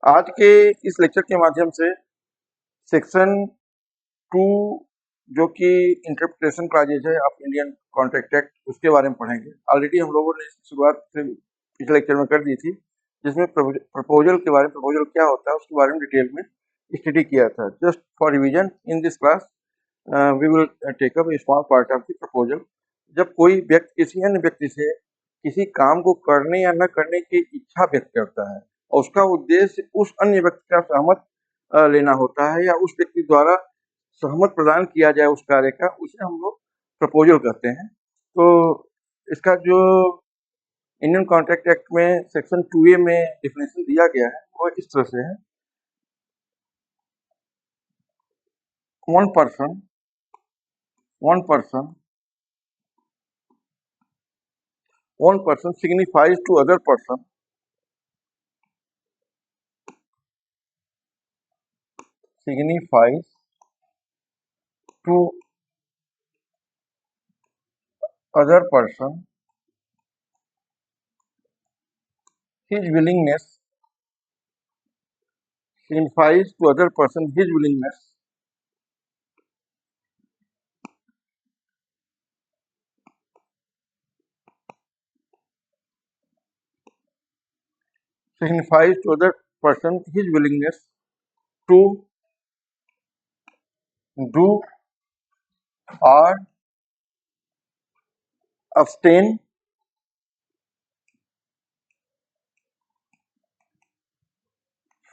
आज के इस लेक्चर के माध्यम से सेक्शन 2 जो कि इंटरप्रिटेशन क्लॉजेज है ऑफ इंडियन कॉन्ट्रैक्ट एक्ट उसके बारे में पढ़ेंगे। ऑलरेडी हम लोगों ने इसकी शुरुआत पिछले लेक्चर में कर दी थी, जिसमें प्रपोजल के बारे में, प्रपोजल क्या होता है उसके बारे में डिटेल में स्टडी किया था। Just for revision in this class we will take up a small part of the proposal. जब कोई व्यक्ति किसी अन्य व्यक्ति से किसी काम को करने या न करने की इच्छा व्यक्त करता है और उसका उद्देश्य उस अन्य व्यक्ति का सहमत लेना होता है या उस व्यक्ति द्वारा सहमत प्रदान किया जाए उस कार्य का, उसे हम लोग प्रपोजल कहते हैं। तो इसका जो इंडियन कॉन्ट्रैक्ट एक्ट में सेक्शन 2A में डिफिनेशन दिया गया है वो इस तरह से है। One person signifies to other person his willingness signifies to other person his willingness signifies to other person his willingness to do or abstain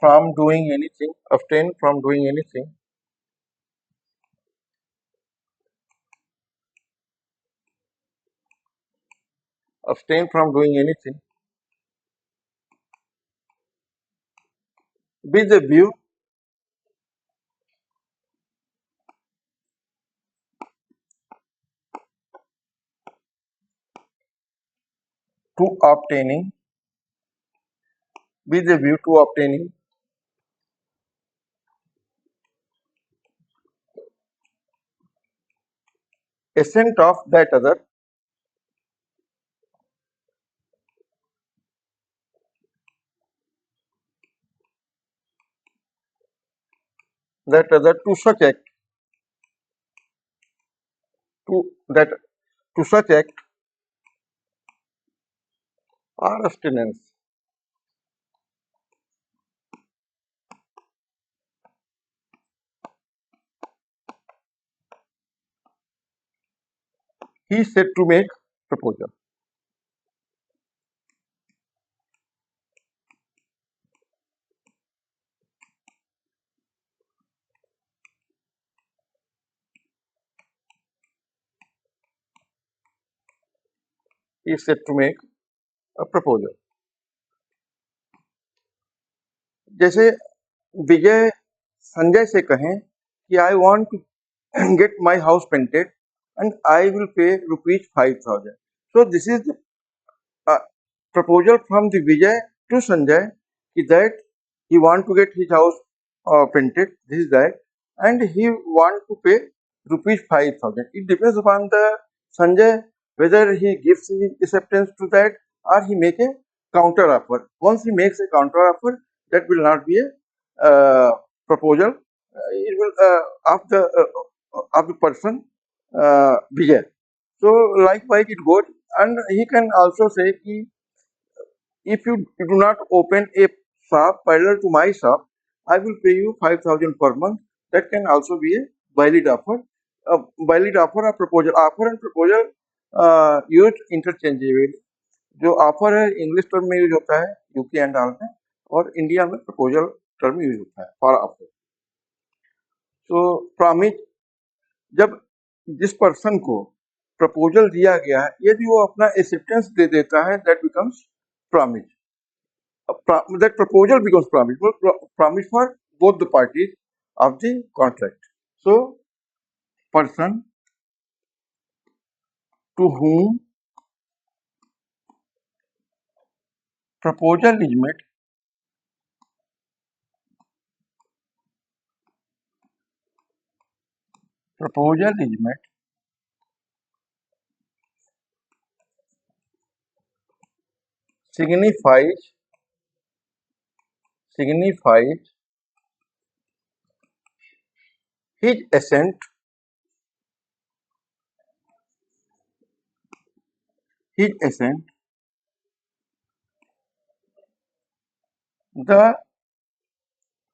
from doing anything, abstain from doing anything abstain from doing anything with a view to obtaining with a view to obtaining assent of that other to such act to such act or abstinence. He is said to make proposal. He is said to make a proposal. जैसे विजय संजय से कहें कि I want to get my house painted and I will pay ₹5,000. So this is the proposal from the Vijay to Sanjay that he want to get his house painted. This is that, and he want to pay ₹5,000. It depends upon the Sanjay whether he gives his acceptance to that or he make a counter offer. Once he makes a counter offer, that will not be a proposal. It will of the person Vijay. So likewise it goes, and he can also say कि if you do not open a shop parallel to my shop, I will pay you 5,000 per month. That can also be a valid offer. Valid offer or proposal. Offer and proposal used interchangeably. जो offer है English term में use होता है UK and all में, और India में proposal term use होता है फॉर ऑफर. तो प्रॉमिस, जब जिस पर्सन को प्रपोजल दिया गया है यदि वो अपना एक्सेप्टेंस दे देता है, that becomes promise. That proposal becomes promise for both the parties of the contract. So person to whom proposal is made signifies signifies his assent, his assent,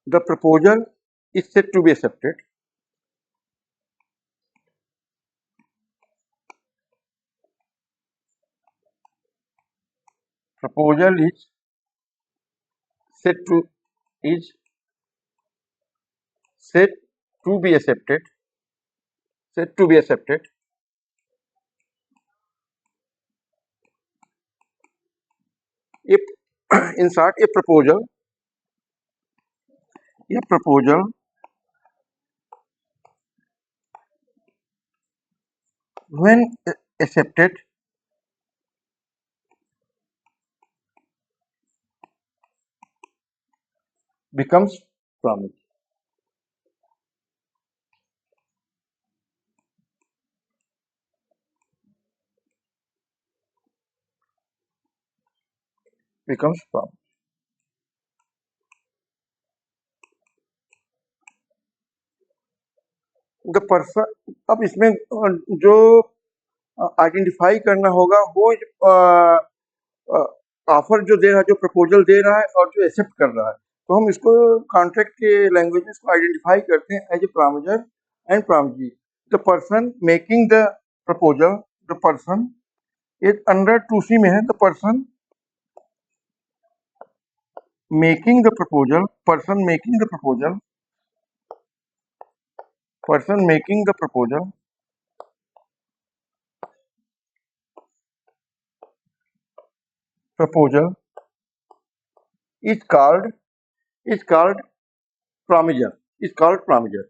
the proposal is said to be accepted. Proposal is said to is said to be accepted. Said to be accepted if in short a proposal when accepted becomes promise. Becomes promise. The person, अब इसमें जो identify करना होगा वो offer जो दे रहा है, जो प्रपोजल दे रहा है और जो एक्सेप्ट कर रहा है, तो हम इसको कॉन्ट्रैक्ट के लैंग्वेजेस को आइडेंटिफाई करते हैं as a promisor and promisee. The person making the proposal, the person एक अंडर 2C में है. The person making the proposal, person making the proposal, person making the proposal is called promiser, is called promiser.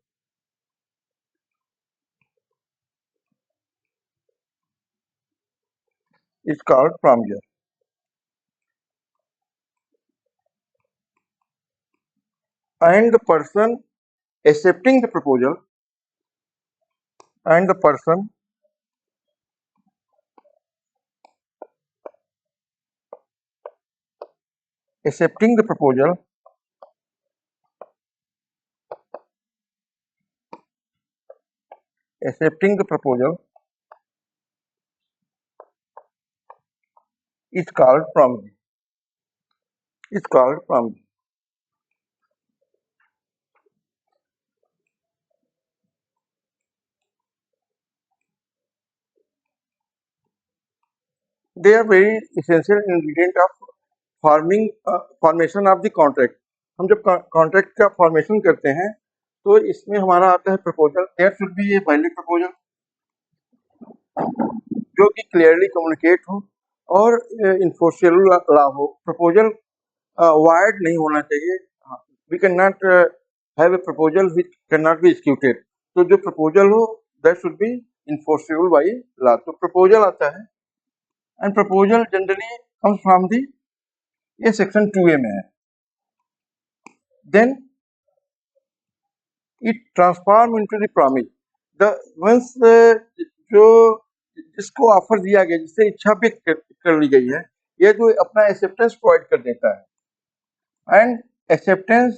Is called promiser. And the person accepting the proposal, and the person accepting the proposal accepting the proposal is called promise. Is called promise. They are very essential ingredient of formation of the contract. हम जब contract का formation करते हैं तो इसमें हमारा आता है proposal. There should be a valid proposal जो कि क्लियरली कम्युनिकेट हो और इन्फोर्सेबल ला हो. प्रपोजल वायर्ड नहीं होना चाहिए. We can not have a proposal which can not be executed. तो जो प्रपोजल हो that should be enforceable by law. तो प्रपोजल आता है and proposal generally comes from the, ये सेक्शन 2A में है. Then it transform into the promise. The ones जो जिसको ऑफर दिया गया, जिससे इच्छा व्यक्त कर ली गई है, ये जो अपना एक्सेप्टेंस प्रोवाइड कर देता है. And acceptance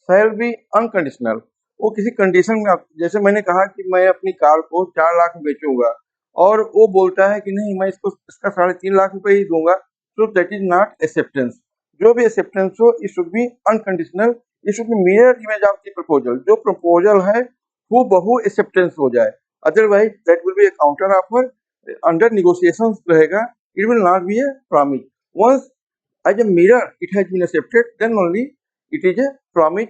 shall be unconditional. वो किसी कंडीशन में, जैसे मैंने कहा कि मैं अपनी कार को 4 लाख में बेचूंगा और वो बोलता है कि नहीं मैं इसको इसका 3.5 लाख रुपए ही दूंगा, तो दैट इज नॉट एक्सेप्टेंस. जो भी एक्सेप्टेंस हो it should be unconditional. It should be mirror image of the proposal. जो प्रपोजल है वो बहु एक्सेप्टेंस हो जाए. Otherwise that will be a counter offer, under negotiation रहेगा. It will not be a promise. Once as a mirror it has been accepted, then only it is a promise.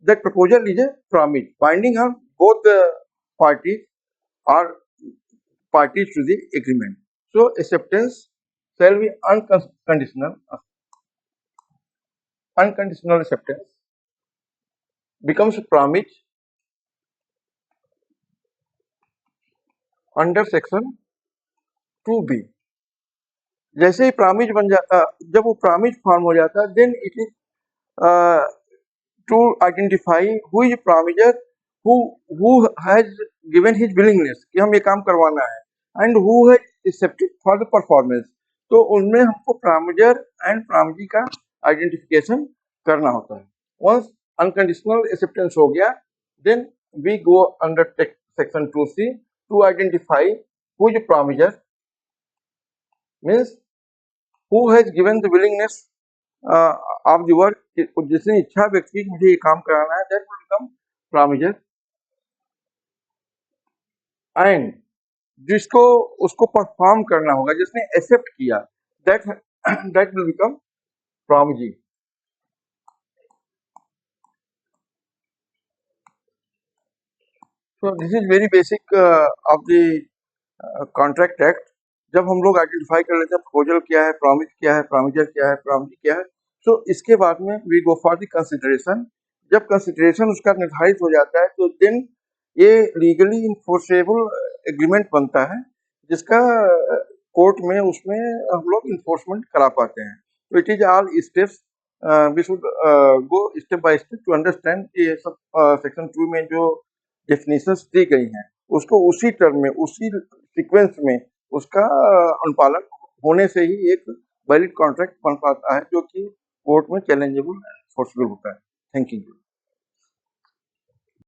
That proposal is a promise binding on both the parties or parties to the agreement. So acceptance shall be unconditional. Unconditional acceptance becomes a promise under section 2B. जैसे ही प्रामिज बन जाता, जब वो प्रामिज form हो जाता है, then it is to identify who is promiser, who has given his willingness कि हम ये काम करवाना है, and who has accepted for the performance. तो उनमें हमको प्रामिजर एंड प्रामिजी का आइडेंटिफिकेशन करना होता है। वंस अनकंडीशनल एक्सेप्टेंस हो गया, then we go under section 2C to identify who is promisor, means who has given the willingness of the work, जिसने इच्छा व्यक्त की मुझे ये काम कराना है, that will become promisor. And जिसको उसको परफॉर्म करना होगा, जिसने एक्सेप्ट किया, that that will become promisee. So this is very basic of the contract act. जब हम लोग आइडेंटिफाई कर लेते हैं प्रपोजल क्या है, प्रॉमिस क्या है, प्रॉमिजर क्या है, प्रॉमिजी क्या है, तो इसके बाद में we go for the consideration. जब कंसिडरेशन उसका निर्धारित हो जाता है तो देन ये लीगली इन्फोर्सेबल एग्रीमेंट बनता है, जिसका कोर्ट में उसमें हम लोग इन्फोर्समेंट करा पाते हैं। तो it is all steps, we should go step by step to understand ये सब सेक्शन 2 में जो डेफिनेशंस दी गई हैं उसको उसी टर्म में, उसी सीक्वेंस में उसका अनुपालन होने से ही एक वैलिड कॉन्ट्रैक्ट बन पाता है, जो कि कोर्ट में चैलेंजेबल, फोर्सेबल होता है। Thank you.